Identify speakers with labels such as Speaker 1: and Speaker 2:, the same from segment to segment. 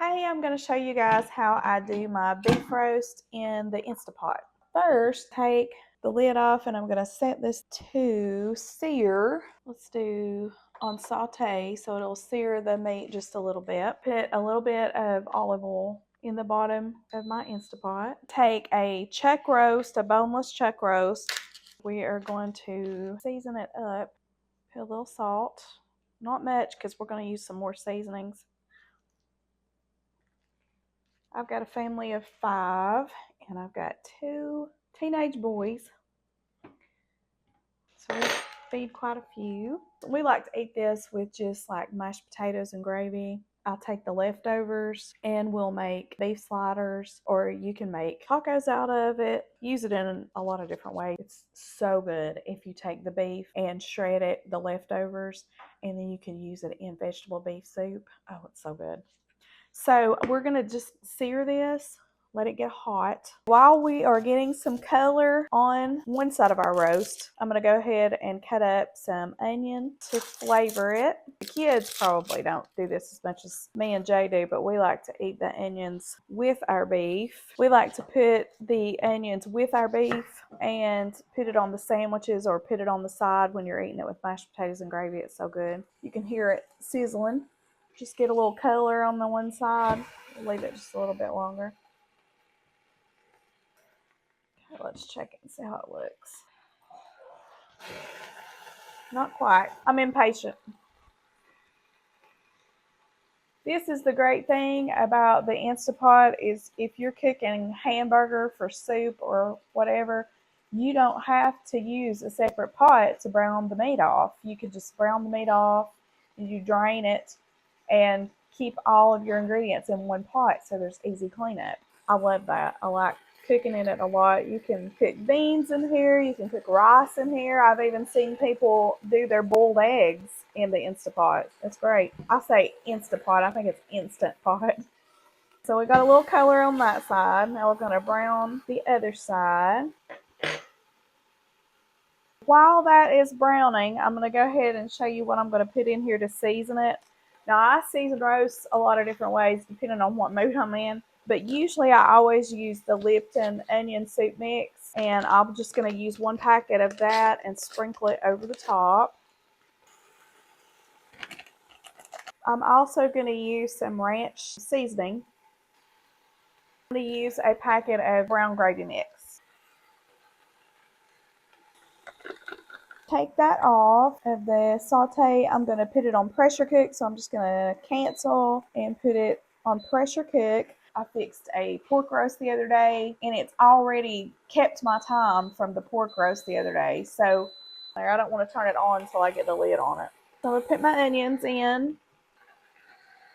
Speaker 1: Hey, I'm going to show you guys how I do my beef roast in the Instapot. First, take the lid off and I'm going to set this to sear. Let's do on saute so it'll sear the meat just a little bit. Put a little bit of olive oil in the bottom of my Instapot. Take a chuck roast, a boneless chuck roast. We are going to season it up. Put a little salt. Not much because we're going to use some more seasonings. I've got a family of 5 and I've got 2 teenage boys. So we feed quite a few. We like to eat this with just like mashed potatoes and gravy. I'll take the leftovers and we'll make beef sliders, or you can make tacos out of it. Use it in a lot of different ways. It's so good if you take the beef and shred it, the leftovers, and then you can use it in vegetable beef soup. Oh, it's so good. So we're going to just sear this, let it get hot. While we are getting some color on one side of our roast, I'm going to go ahead and cut up some onion to flavor it. The kids probably don't do this as much as me and Jay do, but we like to eat the onions with our beef. We like to put the onions with our beef and put it on the sandwiches or put it on the side when you're eating it with mashed potatoes and gravy. It's so good. You can hear it sizzling. Just get a little color on the one side. We'll leave it just a little bit longer. Okay, let's check it and see how it looks. Not quite. I'm impatient. This is the great thing about the Instapot is if you're cooking hamburger for soup or whatever, you don't have to use a separate pot to brown the meat off. You could just brown the meat off and you drain it and keep all of your ingredients in one pot so there's easy cleanup. I love that. I like cooking in it a lot. You can cook beans in here. You can cook rice in here. I've even seen people do their boiled eggs in the Instapot. It's great. I say Instapot. I think it's Instant Pot. So we got a little color on that side. Now we're going to brown the other side. While that is browning, I'm going to go ahead and show you what I'm going to put in here to season it. Now, I season roasts a lot of different ways depending on what mood I'm in, but usually I always use the Lipton onion soup mix, and I'm just going to use 1 packet of that and sprinkle it over the top. I'm also going to use some ranch seasoning. I'm going to use a packet of brown gravy mix. Take that off of the saute. I'm going to put it on pressure cook, so I'm just going to cancel and put it on pressure cook. I fixed a pork roast the other day, and it's already kept my time from the pork roast the other day, so I don't want to turn it on until I get the lid on it. So I'm going to put my onions in.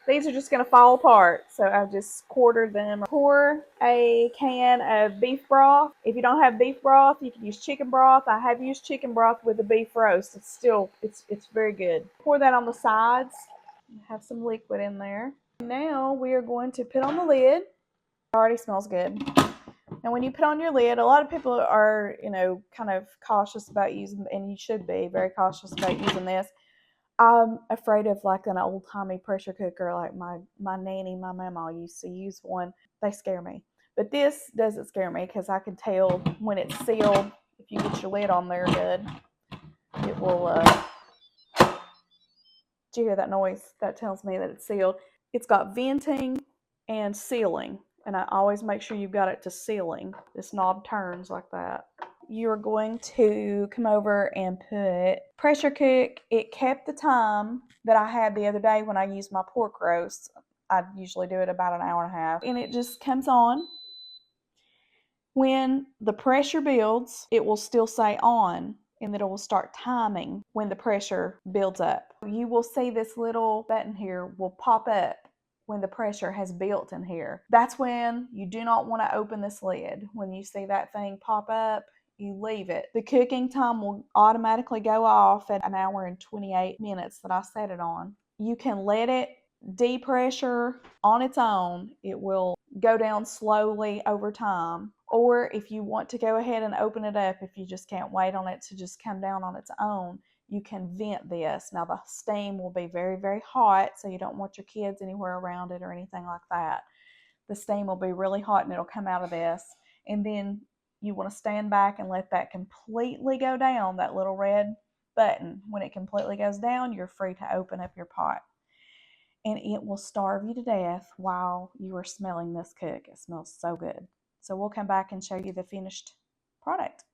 Speaker 1: These are just going to fall apart, so I've just quartered them. Pour a can of beef broth. If you don't have beef broth, you can use chicken broth. I have used chicken broth with the beef roast. It's very good. Pour that on the sides. Have some liquid in there. Now we are going to put on the lid. It already smells good. And when you put on your lid, a lot of people are, kind of cautious about using, and you should be very cautious about using this. I'm afraid of like an old-timey pressure cooker like my nanny, my mama used to use one. They scare me. But this doesn't scare me because I can tell when it's sealed. If you get your lid on there good, it will, did you hear that noise? That tells me that it's sealed. It's got venting and sealing, and I always make sure you've got it to sealing. This knob turns like that. You're going to come over and put pressure cook. It kept the time that I had the other day when I used my pork roast. I usually do it about an hour and a half, and it just comes on. When the pressure builds, it will still say on, and then it will start timing when the pressure builds up. You will see this little button here will pop up when the pressure has built in here. That's when you do not want to open this lid. When you see that thing pop up, you leave it. The cooking time will automatically go off at an hour and 28 minutes that I set it on. You can let it depressure on its own. It will go down slowly over time. Or if you want to go ahead and open it up, if you just can't wait on it to just come down on its own, you can vent this. Now the steam will be very, very hot, so you don't want your kids anywhere around it or anything like that. The steam will be really hot and it'll come out of this. And then you want to stand back and let that completely go down, that little red button. When it completely goes down, you're free to open up your pot. And it will starve you to death while you are smelling this cook. It smells so good. So we'll come back and show you the finished product.